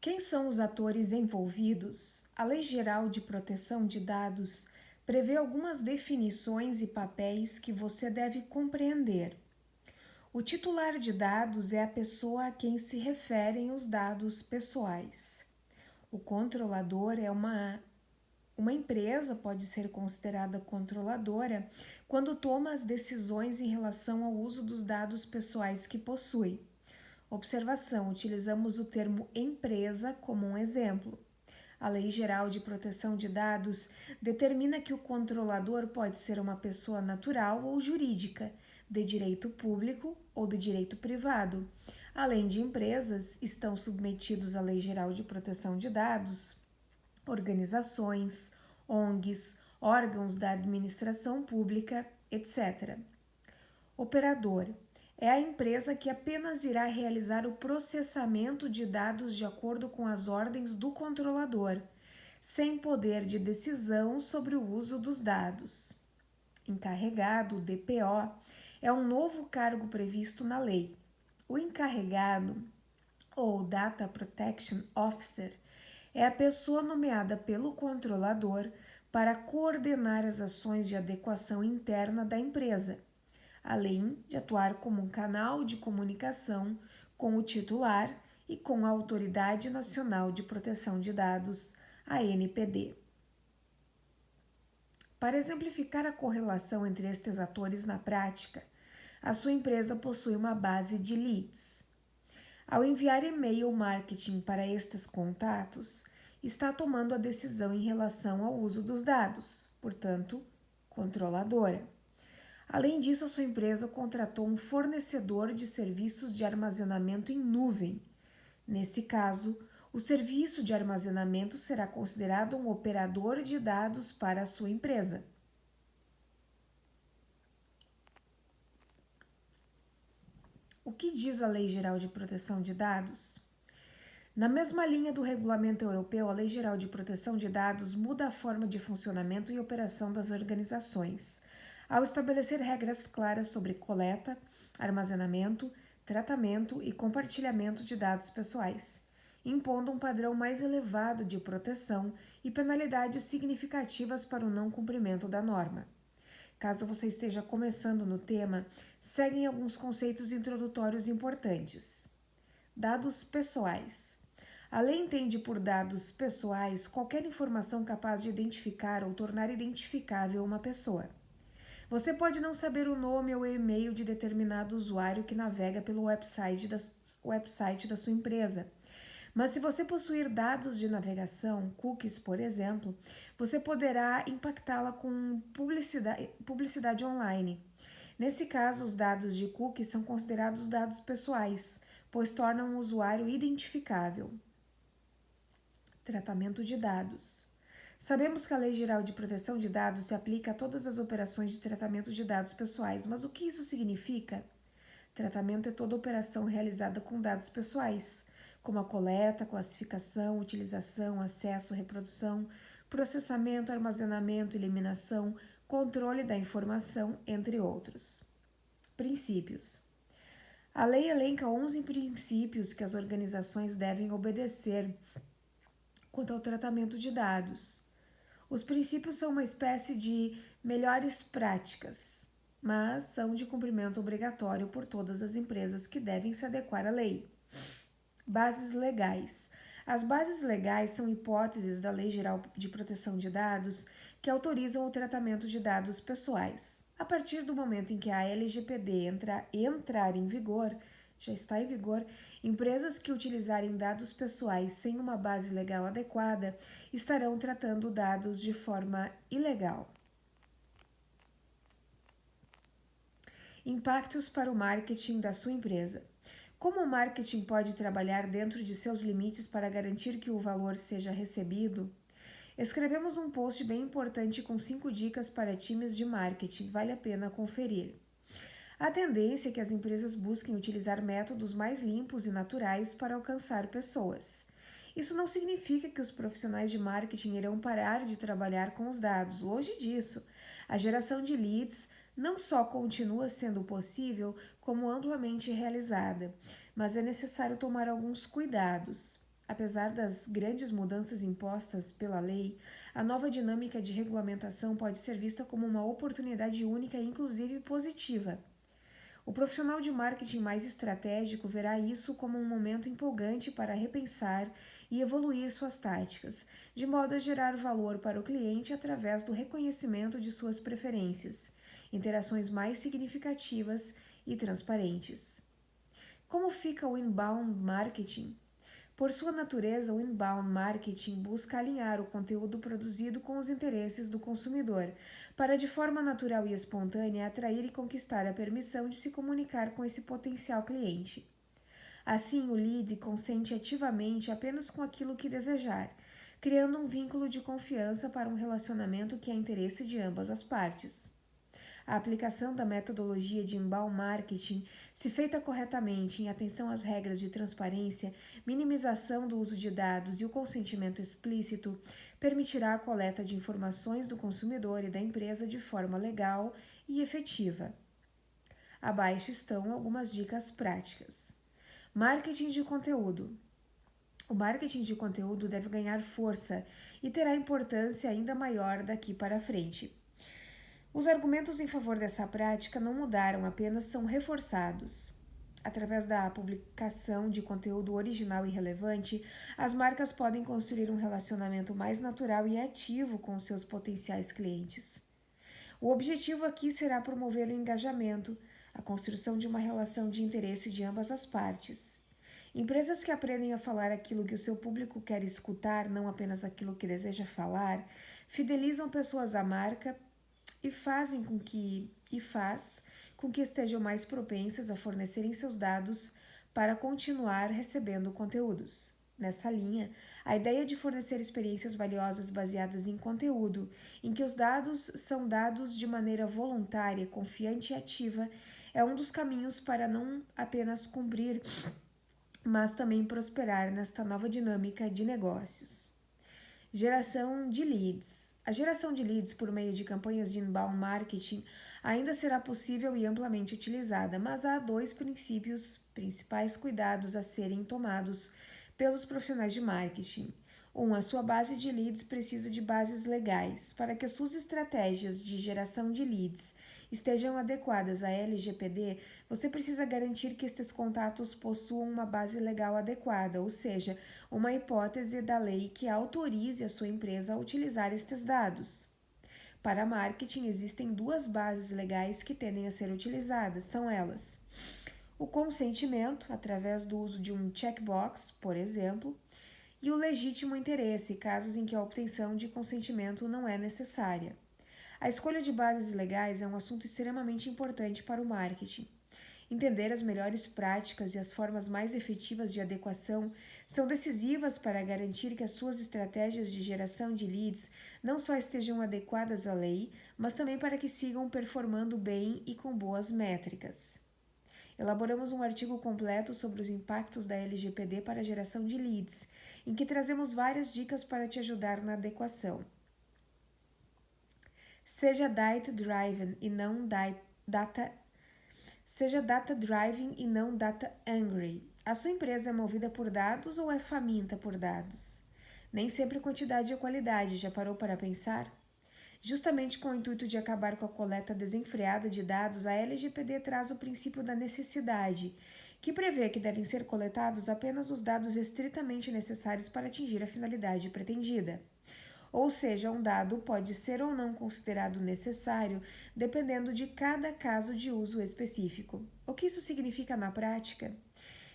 Quem são os atores envolvidos? A Lei Geral de Proteção de Dados prevê algumas definições e papéis que você deve compreender. O titular de dados é a pessoa a quem se referem os dados pessoais. O controlador é uma empresa pode ser considerada controladora quando toma as decisões em relação ao uso dos dados pessoais que possui. Observação: utilizamos o termo empresa como um exemplo. A Lei Geral de Proteção de Dados determina que o controlador pode ser uma pessoa natural ou jurídica, de direito público ou de direito privado. Além de empresas, estão submetidos à Lei Geral de Proteção de Dados organizações, ONGs, órgãos da administração pública, etc. Operador é a empresa que apenas irá realizar o processamento de dados de acordo com as ordens do controlador, sem poder de decisão sobre o uso dos dados. Encarregado, DPO, é um novo cargo previsto na lei. O encarregado, ou Data Protection Officer, é a pessoa nomeada pelo controlador para coordenar as ações de adequação interna da empresa, além de atuar como um canal de comunicação com o titular e com a Autoridade Nacional de Proteção de Dados, a ANPD. Para exemplificar a correlação entre estes atores na prática, a sua empresa possui uma base de leads. Ao enviar e-mail marketing para estes contatos, está tomando a decisão em relação ao uso dos dados, portanto, controladora. Além disso, a sua empresa contratou um fornecedor de serviços de armazenamento em nuvem. Nesse caso, o serviço de armazenamento será considerado um operador de dados para a sua empresa. O que diz a Lei Geral de Proteção de Dados? Na mesma linha do Regulamento Europeu, a Lei Geral de Proteção de Dados muda a forma de funcionamento e operação das organizações, ao estabelecer regras claras sobre coleta, armazenamento, tratamento e compartilhamento de dados pessoais, impondo um padrão mais elevado de proteção e penalidades significativas para o não cumprimento da norma. Caso você esteja começando no tema, seguem alguns conceitos introdutórios importantes. Dados pessoais. A lei entende por dados pessoais qualquer informação capaz de identificar ou tornar identificável uma pessoa. Você pode não saber o nome ou e-mail de determinado usuário que navega pelo website da sua empresa. Mas se você possuir dados de navegação, cookies, por exemplo, você poderá impactá-la com publicidade online. Nesse caso, os dados de cookies são considerados dados pessoais, pois tornam o usuário identificável. Tratamento de dados. Sabemos que a Lei Geral de Proteção de Dados se aplica a todas as operações de tratamento de dados pessoais, mas o que isso significa? Tratamento é toda operação realizada com dados pessoais, como a coleta, classificação, utilização, acesso, reprodução, processamento, armazenamento, eliminação, controle da informação, entre outros. Princípios. A lei elenca 11 princípios que as organizações devem obedecer quanto ao tratamento de dados. Os princípios são uma espécie de melhores práticas, mas são de cumprimento obrigatório por todas as empresas que devem se adequar à lei. Bases legais. As bases legais são hipóteses da Lei Geral de Proteção de Dados que autorizam o tratamento de dados pessoais. A partir do momento em que a LGPD entrar em vigor, já está em vigor, empresas que utilizarem dados pessoais sem uma base legal adequada estarão tratando dados de forma ilegal. Impactos para o marketing da sua empresa. Como o marketing pode trabalhar dentro de seus limites para garantir que o valor seja recebido? Escrevemos um post bem importante com 5 dicas para times de marketing, vale a pena conferir. A tendência é que as empresas busquem utilizar métodos mais limpos e naturais para alcançar pessoas. Isso não significa que os profissionais de marketing irão parar de trabalhar com os dados, longe disso. A geração de leads não só continua sendo possível, como amplamente realizada, mas é necessário tomar alguns cuidados. Apesar das grandes mudanças impostas pela lei, a nova dinâmica de regulamentação pode ser vista como uma oportunidade única e inclusive positiva. O profissional de marketing mais estratégico verá isso como um momento empolgante para repensar e evoluir suas táticas, de modo a gerar valor para o cliente através do reconhecimento de suas preferências, interações mais significativas e transparentes. Como fica o inbound marketing? Por sua natureza, o inbound marketing busca alinhar o conteúdo produzido com os interesses do consumidor, para de forma natural e espontânea atrair e conquistar a permissão de se comunicar com esse potencial cliente. Assim, o lead consente ativamente apenas com aquilo que desejar, criando um vínculo de confiança para um relacionamento que é interesse de ambas as partes. A aplicação da metodologia de inbound marketing, se feita corretamente em atenção às regras de transparência, minimização do uso de dados e o consentimento explícito, permitirá a coleta de informações do consumidor e da empresa de forma legal e efetiva. Abaixo estão algumas dicas práticas. Marketing de conteúdo. O marketing de conteúdo deve ganhar força e terá importância ainda maior daqui para frente. Os argumentos em favor dessa prática não mudaram, apenas são reforçados. Através da publicação de conteúdo original e relevante, as marcas podem construir um relacionamento mais natural e ativo com seus potenciais clientes. O objetivo aqui será promover o engajamento, a construção de uma relação de interesse de ambas as partes. Empresas que aprendem a falar aquilo que o seu público quer escutar, não apenas aquilo que deseja falar, fidelizam pessoas à marca e faz com que estejam mais propensas a fornecerem seus dados para continuar recebendo conteúdos. Nessa linha, a ideia de fornecer experiências valiosas baseadas em conteúdo, em que os dados são dados de maneira voluntária, confiante e ativa, é um dos caminhos para não apenas cumprir, mas também prosperar nesta nova dinâmica de negócios. Geração de leads. A geração de leads por meio de campanhas de inbound marketing ainda será possível e amplamente utilizada, mas há dois principais cuidados a serem tomados pelos profissionais de marketing. A sua base de leads precisa de bases legais. Para que as suas estratégias de geração de leads estejam adequadas à LGPD, você precisa garantir que estes contatos possuam uma base legal adequada, ou seja, uma hipótese da lei que autorize a sua empresa a utilizar estes dados. Para marketing, existem duas bases legais que tendem a ser utilizadas, são elas: o consentimento, através do uso de um checkbox, por exemplo, e o legítimo interesse, casos em que a obtenção de consentimento não é necessária. A escolha de bases legais é um assunto extremamente importante para o marketing. Entender as melhores práticas e as formas mais efetivas de adequação são decisivas para garantir que as suas estratégias de geração de leads não só estejam adequadas à lei, mas também para que sigam performando bem e com boas métricas. Elaboramos um artigo completo sobre os impactos da LGPD para a geração de leads, em que trazemos várias dicas para te ajudar na adequação. Seja data-driven e não data-angry. A sua empresa é movida por dados ou é faminta por dados? Nem sempre quantidade é qualidade, já parou para pensar? Justamente com o intuito de acabar com a coleta desenfreada de dados, a LGPD traz o princípio da necessidade, que prevê que devem ser coletados apenas os dados estritamente necessários para atingir a finalidade pretendida. Ou seja, um dado pode ser ou não considerado necessário, dependendo de cada caso de uso específico. O que isso significa na prática?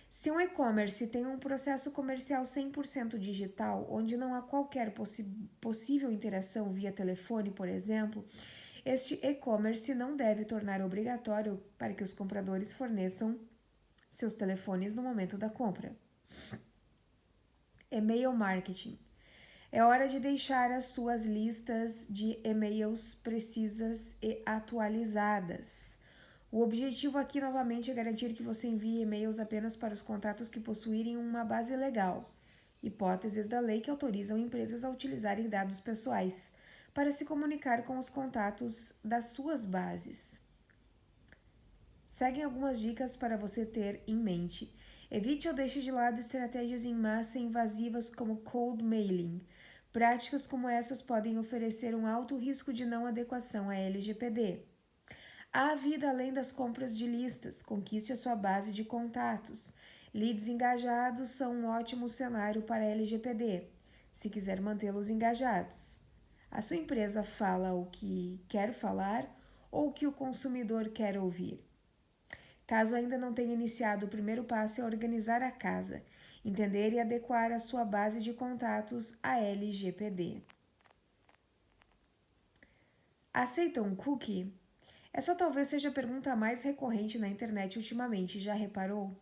Se um e-commerce tem um processo comercial 100% digital, onde não há qualquer possível interação via telefone, por exemplo, este e-commerce não deve tornar obrigatório para que os compradores forneçam seus telefones no momento da compra. E-mail marketing. É hora de deixar as suas listas de e-mails precisas e atualizadas. O objetivo aqui novamente é garantir que você envie e-mails apenas para os contatos que possuírem uma base legal, hipóteses da lei que autorizam empresas a utilizarem dados pessoais para se comunicar com os contatos das suas bases. Seguem algumas dicas para você ter em mente. Evite ou deixe de lado estratégias em massa invasivas como cold mailing. Práticas como essas podem oferecer um alto risco de não adequação à LGPD. Há vida além das compras de listas. Conquiste a sua base de contatos. Leads engajados são um ótimo cenário para a LGPD, se quiser mantê-los engajados. A sua empresa fala o que quer falar ou o que o consumidor quer ouvir. Caso ainda não tenha iniciado, o primeiro passo é organizar a casa, entender e adequar a sua base de contatos à LGPD. Aceita um cookie? Essa talvez seja a pergunta mais recorrente na internet ultimamente, já reparou?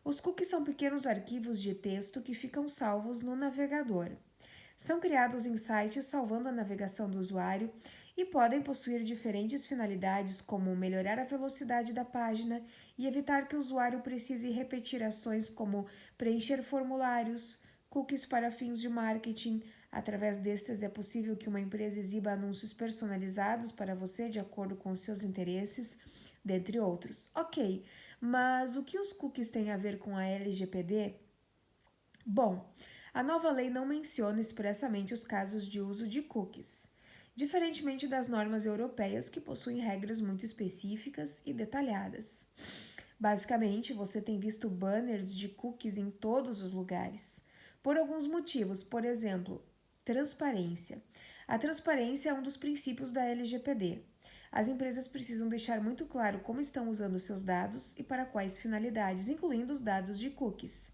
Os cookies são pequenos arquivos de texto que ficam salvos no navegador. São criados em sites salvando a navegação do usuário e podem possuir diferentes finalidades, como melhorar a velocidade da página e evitar que o usuário precise repetir ações como preencher formulários, cookies para fins de marketing. Através destes é possível que uma empresa exiba anúncios personalizados para você de acordo com seus interesses, dentre outros. Ok, mas o que os cookies têm a ver com a LGPD? Bom, a nova lei não menciona expressamente os casos de uso de cookies, diferentemente das normas europeias que possuem regras muito específicas e detalhadas. Basicamente, você tem visto banners de cookies em todos os lugares, por alguns motivos, por exemplo, transparência. A transparência é um dos princípios da LGPD. As empresas precisam deixar muito claro como estão usando seus dados e para quais finalidades, incluindo os dados de cookies.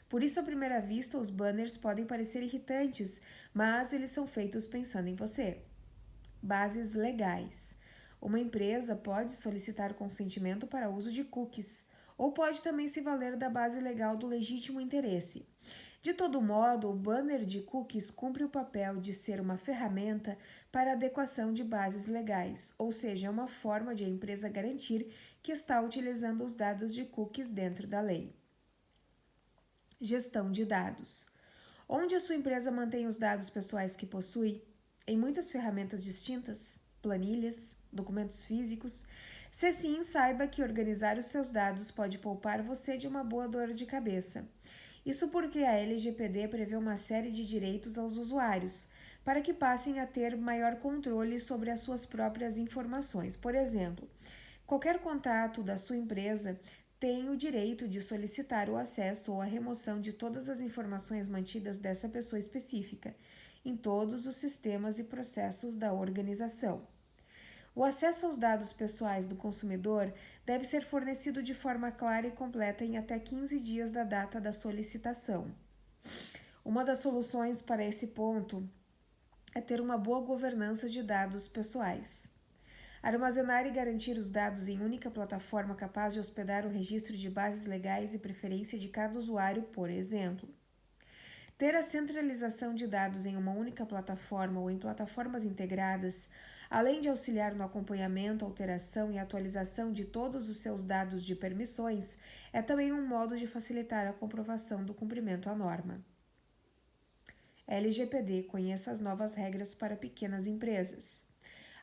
Por isso, à primeira vista, os banners podem parecer irritantes, mas eles são feitos pensando em você. Bases legais. Uma empresa pode solicitar consentimento para uso de cookies, ou pode também se valer da base legal do legítimo interesse. De todo modo, o banner de cookies cumpre o papel de ser uma ferramenta para adequação de bases legais, ou seja, é uma forma de a empresa garantir que está utilizando os dados de cookies dentro da lei. Gestão de dados. Onde a sua empresa mantém os dados pessoais que possui? Em muitas ferramentas distintas, planilhas, documentos físicos. Se sim, saiba que organizar os seus dados pode poupar você de uma boa dor de cabeça. Isso porque a LGPD prevê uma série de direitos aos usuários, para que passem a ter maior controle sobre as suas próprias informações. Por exemplo, qualquer contato da sua empresa tem o direito de solicitar o acesso ou a remoção de todas as informações mantidas dessa pessoa específica, em todos os sistemas e processos da organização. O acesso aos dados pessoais do consumidor deve ser fornecido de forma clara e completa em até 15 dias da data da solicitação. Uma das soluções para esse ponto é ter uma boa governança de dados pessoais. Armazenar e garantir os dados em única plataforma capaz de hospedar o registro de bases legais e preferência de cada usuário, por exemplo. Ter a centralização de dados em uma única plataforma ou em plataformas integradas, além de auxiliar no acompanhamento, alteração e atualização de todos os seus dados de permissões, é também um modo de facilitar a comprovação do cumprimento à norma. LGPD conheça as novas regras para pequenas empresas.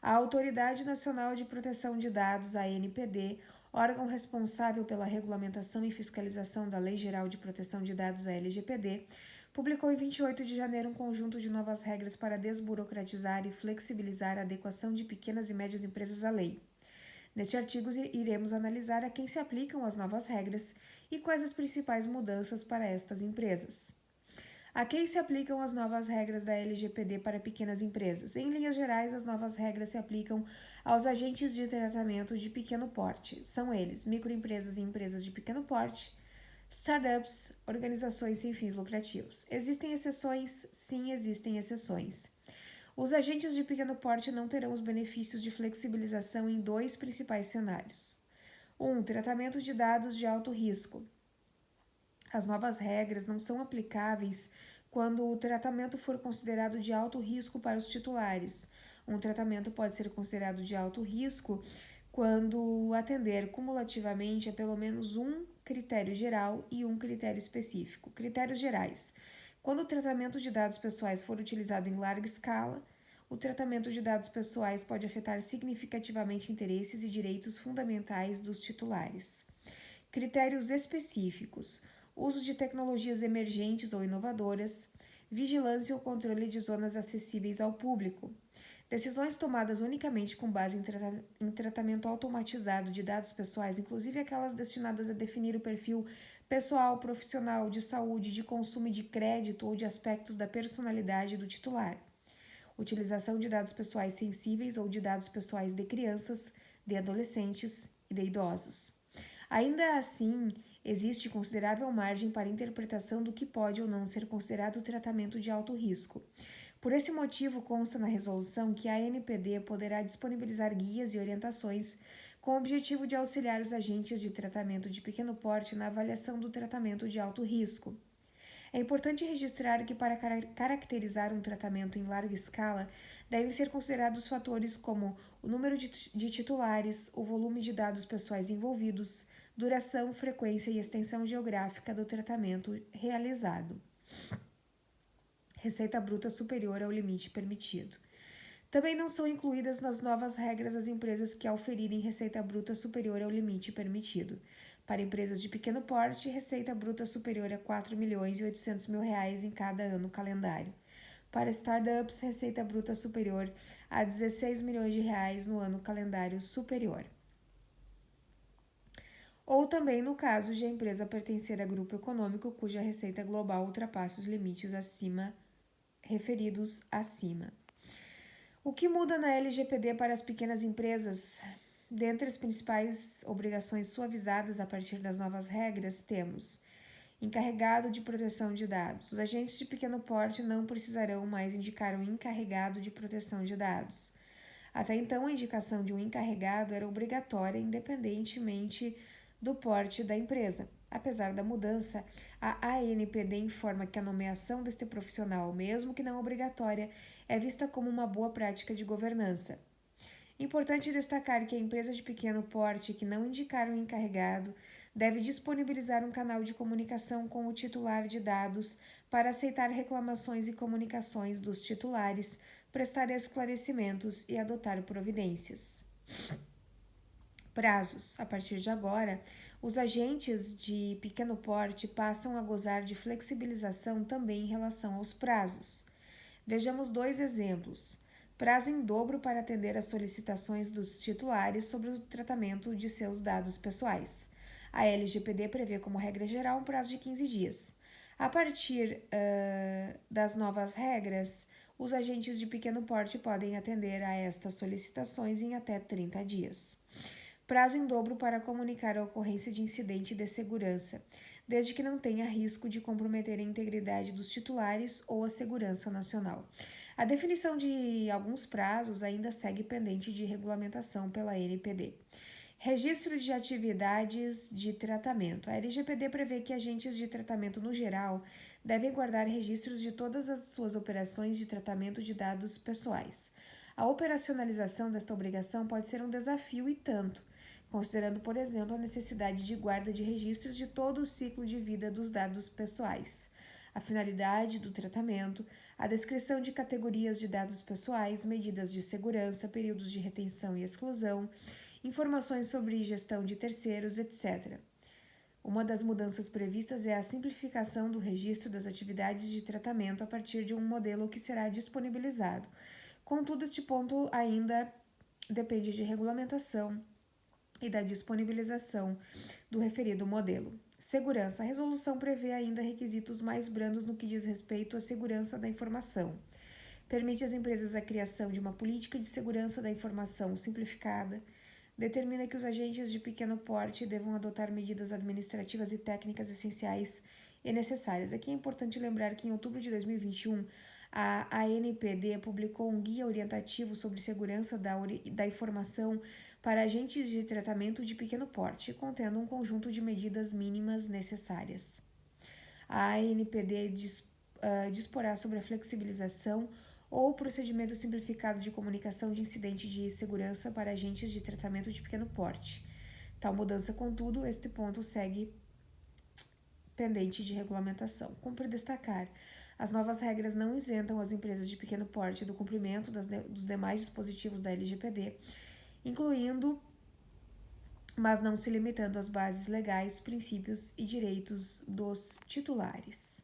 A Autoridade Nacional de Proteção de Dados, ANPD, órgão responsável pela regulamentação e fiscalização da Lei Geral de Proteção de Dados, a LGPD, publicou em 28 de janeiro um conjunto de novas regras para desburocratizar e flexibilizar a adequação de pequenas e médias empresas à lei. Neste artigo, iremos analisar a quem se aplicam as novas regras e quais as principais mudanças para estas empresas. A quem se aplicam as novas regras da LGPD para pequenas empresas? Em linhas gerais, as novas regras se aplicam aos agentes de tratamento de pequeno porte. São eles: microempresas e empresas de pequeno porte, startups, organizações sem fins lucrativos. Existem exceções? Sim, existem exceções. Os agentes de pequeno porte não terão os benefícios de flexibilização em dois principais cenários. 1. Tratamento de dados de alto risco. As novas regras não são aplicáveis quando o tratamento for considerado de alto risco para os titulares. Um tratamento pode ser considerado de alto risco quando atender cumulativamente a pelo menos um critério geral e um critério específico. Critérios gerais. Quando o tratamento de dados pessoais for utilizado em larga escala, o tratamento de dados pessoais pode afetar significativamente interesses e direitos fundamentais dos titulares. Critérios específicos. uso de tecnologias emergentes ou inovadoras, vigilância ou controle de zonas acessíveis ao público. Decisões tomadas unicamente com base em tratamento automatizado de dados pessoais, inclusive aquelas destinadas a definir o perfil pessoal, profissional, de saúde, de consumo de crédito ou de aspectos da personalidade do titular. Utilização de dados pessoais sensíveis ou de dados pessoais de crianças, de adolescentes e de idosos. Ainda assim, existe considerável margem para interpretação do que pode ou não ser considerado tratamento de alto risco. Por esse motivo, consta na resolução que a ANPD poderá disponibilizar guias e orientações com o objetivo de auxiliar os agentes de tratamento de pequeno porte na avaliação do tratamento de alto risco. É importante registrar que, para caracterizar um tratamento em larga escala, devem ser considerados fatores como o número de titulares, o volume de dados pessoais envolvidos, duração, frequência e extensão geográfica do tratamento realizado. Receita bruta superior ao limite permitido. Também não são incluídas nas novas regras as empresas que auferirem receita bruta superior ao limite permitido. Para empresas de pequeno porte, receita bruta superior a R$ 4.800.000 em cada ano calendário. Para startups, receita bruta superior a R$ 16 milhões no ano calendário superior. Ou também no caso de a empresa pertencer a grupo econômico cuja receita global ultrapasse os limites referidos acima. O que muda na LGPD para as pequenas empresas? Dentre as principais obrigações suavizadas a partir das novas regras, temos encarregado de proteção de dados. Os agentes de pequeno porte não precisarão mais indicar um encarregado de proteção de dados. Até então, a indicação de um encarregado era obrigatória, independentemente do porte da empresa. Apesar da mudança, a ANPD informa que a nomeação deste profissional, mesmo que não obrigatória, é vista como uma boa prática de governança. Importante destacar que a empresa de pequeno porte que não indicar um encarregado deve disponibilizar um canal de comunicação com o titular de dados para aceitar reclamações e comunicações dos titulares, prestar esclarecimentos e adotar providências. Prazos. A partir de agora, os agentes de pequeno porte passam a gozar de flexibilização também em relação aos prazos. Vejamos dois exemplos. Prazo em dobro para atender às solicitações dos titulares sobre o tratamento de seus dados pessoais. A LGPD prevê como regra geral um prazo de 15 dias. A partir das novas regras, os agentes de pequeno porte podem atender a estas solicitações em até 30 dias. Prazo em dobro para comunicar a ocorrência de incidente de segurança, desde que não tenha risco de comprometer a integridade dos titulares ou a segurança nacional. A definição de alguns prazos ainda segue pendente de regulamentação pela ANPD. Registro de atividades de tratamento. A LGPD prevê que agentes de tratamento no geral devem guardar registros de todas as suas operações de tratamento de dados pessoais. A operacionalização desta obrigação pode ser um desafio e tanto, considerando, por exemplo, a necessidade de guarda de registros de todo o ciclo de vida dos dados pessoais, a finalidade do tratamento, a descrição de categorias de dados pessoais, medidas de segurança, períodos de retenção e exclusão, informações sobre gestão de terceiros, etc. Uma das mudanças previstas é a simplificação do registro das atividades de tratamento a partir de um modelo que será disponibilizado. Contudo, este ponto ainda depende de regulamentação e da disponibilização do referido modelo. Segurança. A resolução prevê ainda requisitos mais brandos no que diz respeito à segurança da informação. Permite às empresas a criação de uma política de segurança da informação simplificada. Determina que os agentes de pequeno porte devam adotar medidas administrativas e técnicas essenciais e necessárias. Aqui é importante lembrar que em outubro de 2021, a ANPD publicou um guia orientativo sobre segurança da informação para agentes de tratamento de pequeno porte, contendo um conjunto de medidas mínimas necessárias. A ANPD disporá sobre a flexibilização ou procedimento simplificado de comunicação de incidente de segurança para agentes de tratamento de pequeno porte. Tal mudança, contudo, este ponto segue pendente de regulamentação. Cumpre destacar, as novas regras não isentam as empresas de pequeno porte do cumprimento dos demais dispositivos da LGPD, incluindo mas não se limitando às bases legais, princípios e direitos dos titulares.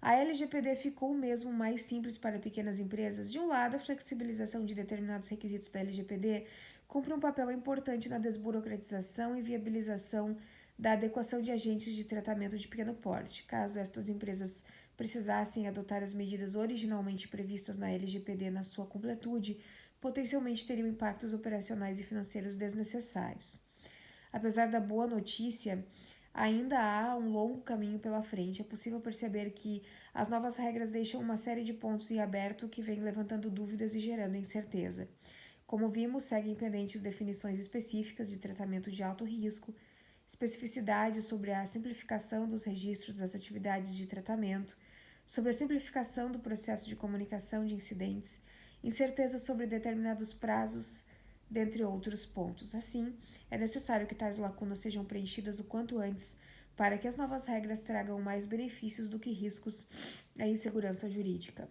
A LGPD ficou mesmo mais simples para pequenas empresas. De um lado, a flexibilização de determinados requisitos da LGPD cumpre um papel importante na desburocratização e viabilização da adequação de agentes de tratamento de pequeno porte. Caso estas empresas precisassem adotar as medidas originalmente previstas na LGPD na sua completude, potencialmente teriam impactos operacionais e financeiros desnecessários. Apesar da boa notícia, ainda há um longo caminho pela frente. É possível perceber que as novas regras deixam uma série de pontos em aberto que vêm levantando dúvidas e gerando incerteza. Como vimos, seguem pendentes definições específicas de tratamento de alto risco, especificidades sobre a simplificação dos registros das atividades de tratamento, sobre a simplificação do processo de comunicação de incidentes, incerteza sobre determinados prazos, dentre outros pontos. Assim, é necessário que tais lacunas sejam preenchidas o quanto antes para que as novas regras tragam mais benefícios do que riscos à insegurança jurídica.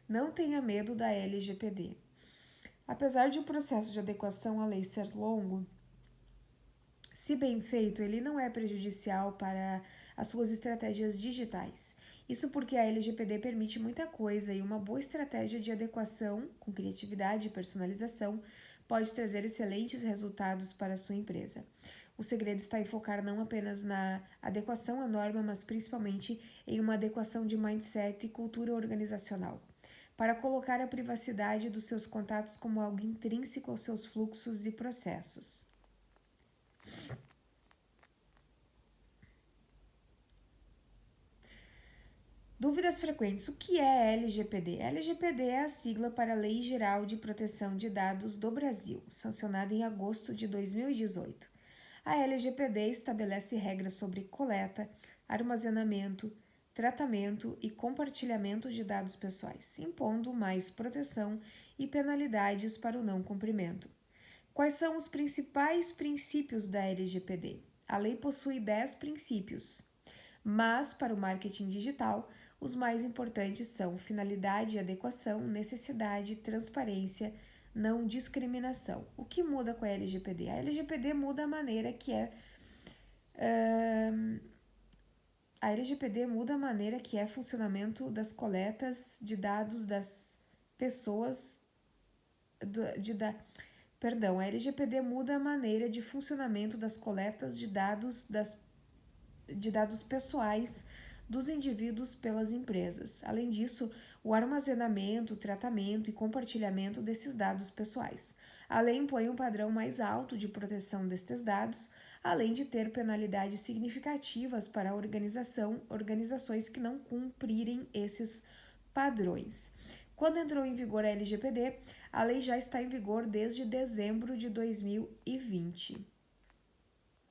Não tenha medo da LGPD. Apesar de o processo de adequação à lei ser longo, se bem feito, ele não é prejudicial para as suas estratégias digitais. Isso porque a LGPD permite muita coisa e uma boa estratégia de adequação, com criatividade e personalização, pode trazer excelentes resultados para a sua empresa. O segredo está em focar não apenas na adequação à norma, mas principalmente em uma adequação de mindset e cultura organizacional, para colocar a privacidade dos seus contatos como algo intrínseco aos seus fluxos e processos. Dúvidas frequentes. O que é LGPD? LGPD é a sigla para a Lei Geral de Proteção de Dados do Brasil, sancionada em agosto de 2018. A LGPD estabelece regras sobre coleta, armazenamento, tratamento e compartilhamento de dados pessoais, impondo mais proteção e penalidades para o não cumprimento. Quais são os principais princípios da LGPD? A lei possui 10 princípios, mas para o marketing digital, os mais importantes são finalidade e adequação, necessidade, transparência, não discriminação. O que muda com a LGPD? A LGPD muda a maneira que é funcionamento das coletas de dados das pessoas. A LGPD muda a maneira de funcionamento das coletas de dados pessoais dos indivíduos pelas empresas. Além disso, o armazenamento, tratamento e compartilhamento desses dados pessoais. A lei impõe um padrão mais alto de proteção destes dados, além de ter penalidades significativas para organizações que não cumprirem esses padrões. Quando entrou em vigor a LGPD, a lei já está em vigor desde dezembro de 2020.